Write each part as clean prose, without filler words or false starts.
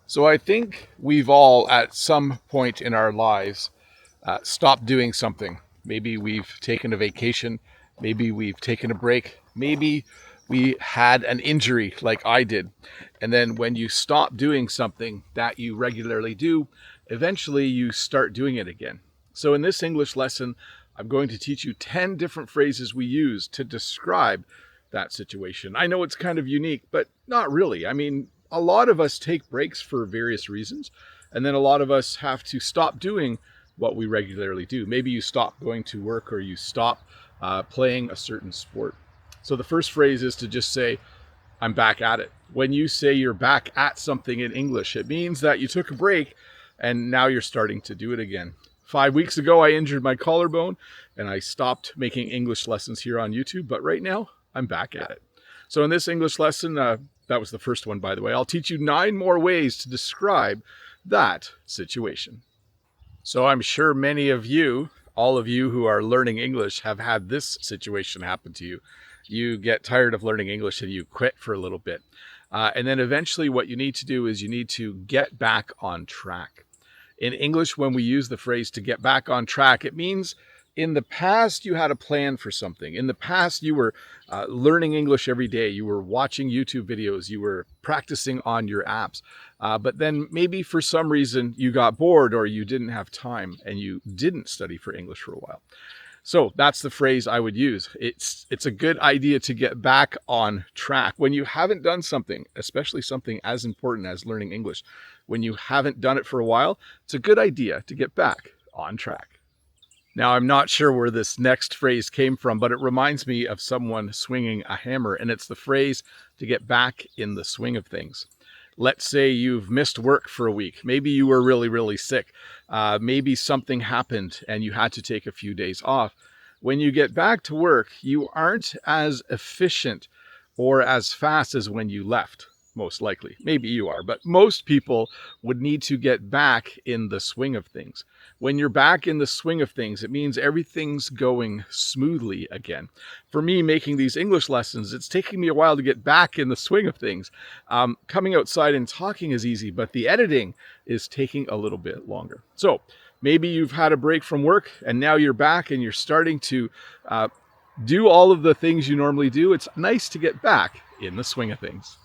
So I think we've all, at some point in our lives, stopped doing something. Maybe we've taken a vacation. Maybe we've taken a break. Maybe we had an injury like I did. And then when you stop doing something that you regularly do, eventually you start doing it again. So in this English lesson, I'm going to teach you 10 different phrases we use to describe that situation. I know it's kind of unique, but not really. I mean, a lot of us take breaks for various reasons, and then a lot of us have to stop doing what we regularly do. Maybe you stop going to work or you stop playing a certain sport. So the first phrase is to just say, I'm back at it. When you say you're back at something in English, it means that you took a break and now you're starting to do it again. 5 weeks ago, I injured my collarbone and I stopped making English lessons here on YouTube, but right now I'm back at it. So in this English lesson, that was the first one, by the way, I'll teach you 9 more ways to describe that situation. So I'm sure many of you, all of you who are learning English, have had this situation happen to you. You get tired of learning English and you quit for a little bit. And then eventually what you need to do is you need to get back on track. In English, when we use the phrase to get back on track, it means in the past you had a plan for something. In the past you were learning English every day. You were watching YouTube videos. You were practicing on your apps. But then maybe for some reason you got bored or you didn't have time and you didn't study for English for a while. So that's the phrase I would use. It's a good idea to get back on track. When you haven't done something, especially something as important as learning English, when you haven't done it for a while, it's a good idea to get back on track. Now, I'm not sure where this next phrase came from, but it reminds me of someone swinging a hammer, and it's the phrase to get back in the swing of things. Let's say you've missed work for a week. Maybe you were really, really sick. Maybe something happened and you had to take a few days off. When you get back to work, you aren't as efficient or as fast as when you left, most likely. Maybe you are, but most people would need to get back in the swing of things. When you're back in the swing of things, it means everything's going smoothly again. For me, making these English lessons, it's taking me a while to get back in the swing of things. Coming outside and talking is easy, but the editing is taking a little bit longer. So maybe you've had a break from work and now you're back and you're starting to do all of the things you normally do. It's nice to get back in the swing of things.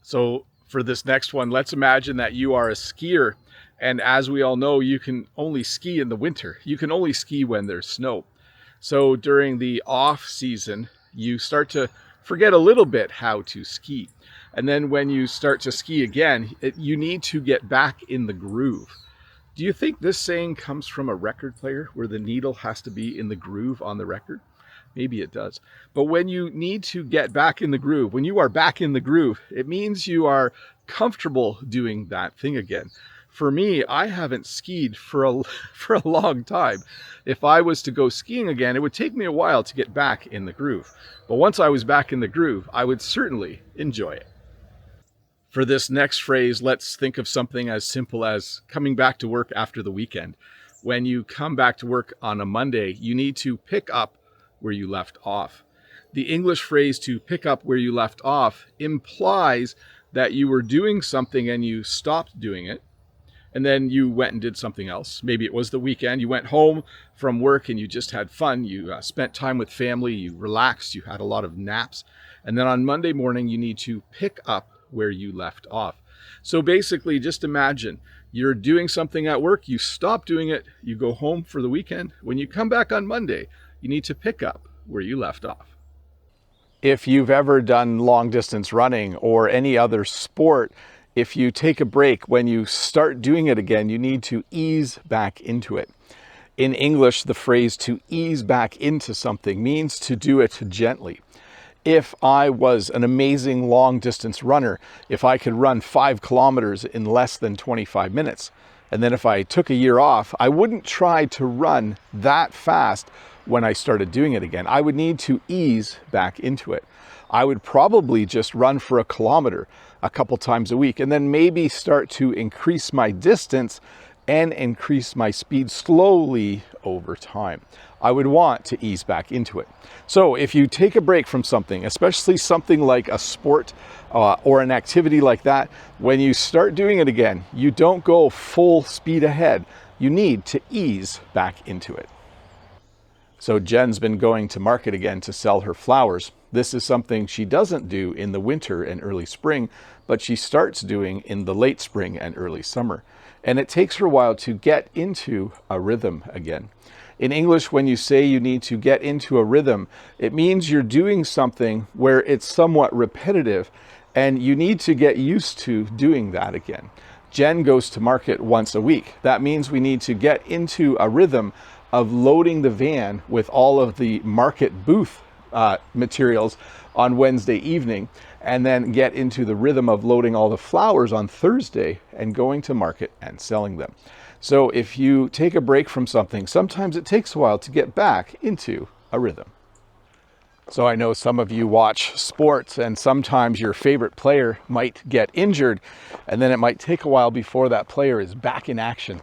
So for this next one, let's imagine that you are a skier. And as we all know, you can only ski in the winter. You can only ski when there's snow. So during the off season, you start to forget a little bit how to ski. And then when you start to ski again, you need to get back in the groove. Do you think this saying comes from a record player where the needle has to be in the groove on the record? Maybe it does. But when you need to get back in the groove, when you are back in the groove, it means you are comfortable doing that thing again. For me, I haven't skied for a long time. If I was to go skiing again, it would take me a while to get back in the groove. But once I was back in the groove, I would certainly enjoy it. For this next phrase, let's think of something as simple as coming back to work after the weekend. When you come back to work on a Monday, you need to pick up where you left off. The English phrase to pick up where you left off implies that you were doing something and you stopped doing it. And then you went and did something else. Maybe it was the weekend. You went home from work and you just had fun. You spent time with family. You relaxed. You had a lot of naps. And then on Monday morning, you need to pick up where you left off. So basically, just imagine you're doing something at work. You stop doing it. You go home for the weekend. When you come back on Monday, you need to pick up where you left off. If you've ever done long distance running or any other sport, if you take a break, when you start doing it again, you need to ease back into it. In English, the phrase to ease back into something means to do it gently. If I was an amazing long distance runner, if I could run 5 kilometers in less than 25 minutes, and then if I took a year off, I wouldn't try to run that fast when I started doing it again. I would need to ease back into it. I would probably just run for a kilometer a couple times a week and then maybe start to increase my distance and increase my speed slowly over time. I would want to ease back into it. So if you take a break from something, especially something like a sport or an activity like that, when you start doing it again, you don't go full speed ahead. You need to ease back into it. So Jen's been going to market again to sell her flowers. This is something she doesn't do in the winter and early spring, but she starts doing in the late spring and early summer. And it takes her a while to get into a rhythm again. In English, when you say you need to get into a rhythm, it means you're doing something where it's somewhat repetitive and you need to get used to doing that again. Jen goes to market once a week. That means we need to get into a rhythm of loading the van with all of the market booth materials on Wednesday evening, and then get into the rhythm of loading all the flowers on Thursday and going to market and selling them. So if you take a break from something, sometimes it takes a while to get back into a rhythm. So I know some of you watch sports, and sometimes your favorite player might get injured, and then it might take a while before that player is back in action.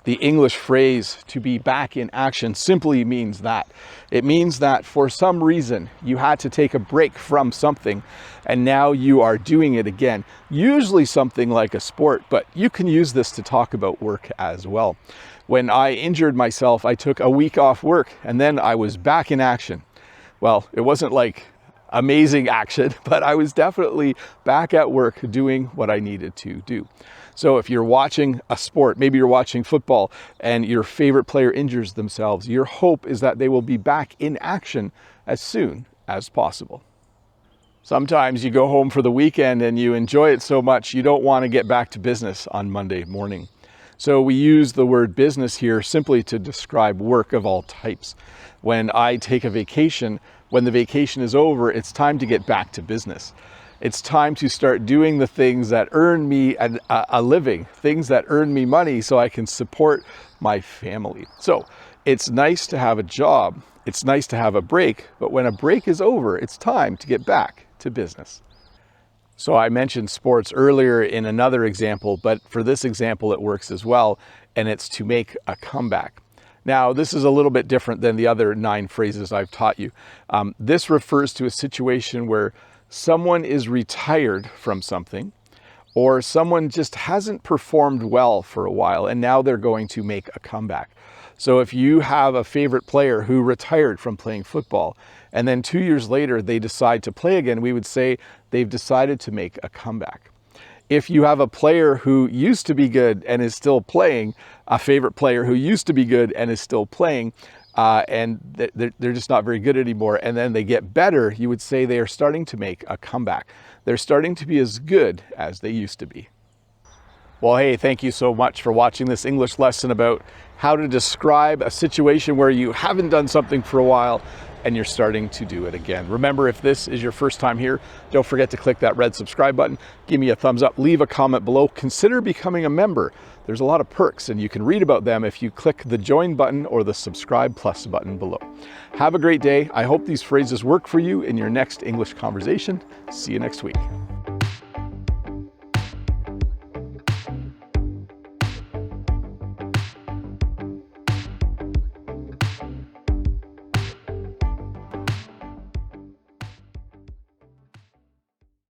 The English phrase "to be back in action" simply means that. It means that for some reason you had to take a break from something and now you are doing it again. Usually something like a sport, but you can use this to talk about work as well. When I injured myself, I took a week off work and then I was back in action. Well, it wasn't like amazing action, but I was definitely back at work doing what I needed to do. So if you're watching a sport, maybe you're watching football and your favorite player injures themselves, your hope is that they will be back in action as soon as possible. Sometimes you go home for the weekend and you enjoy it so much you don't want to get back to business on Monday morning. So we use the word business here simply to describe work of all types. When I take a vacation, when the vacation is over, it's time to get back to business. It's time to start doing the things that earn me a living, things that earn me money so I can support my family. So it's nice to have a job. It's nice to have a break, but when a break is over, it's time to get back to business. So I mentioned sports earlier in another example, but for this example, it works as well, and it's to make a comeback. Now, this is a little bit different than the other 9 phrases I've taught you. This refers to a situation where someone is retired from something, or someone just hasn't performed well for a while, and now they're going to make a comeback. So if you have a favorite player who retired from playing football, and then 2 years later they decide to play again, we would say they've decided to make a comeback. If you have a player who used to be good and is still playing, a favorite player who used to be good and is still playing, and they're just not very good anymore, and then they get better, you would say they are starting to make a comeback. They're starting to be as good as they used to be. Well, hey, thank you so much for watching this English lesson about how to describe a situation where you haven't done something for a while and you're starting to do it again. Remember, if this is your first time here, don't forget to click that red subscribe button, give me a thumbs up, leave a comment below, consider becoming a member. There's a lot of perks and you can read about them if you click the join button or the subscribe plus button below. Have a great day. I hope these phrases work for you in your next English conversation. See you next week.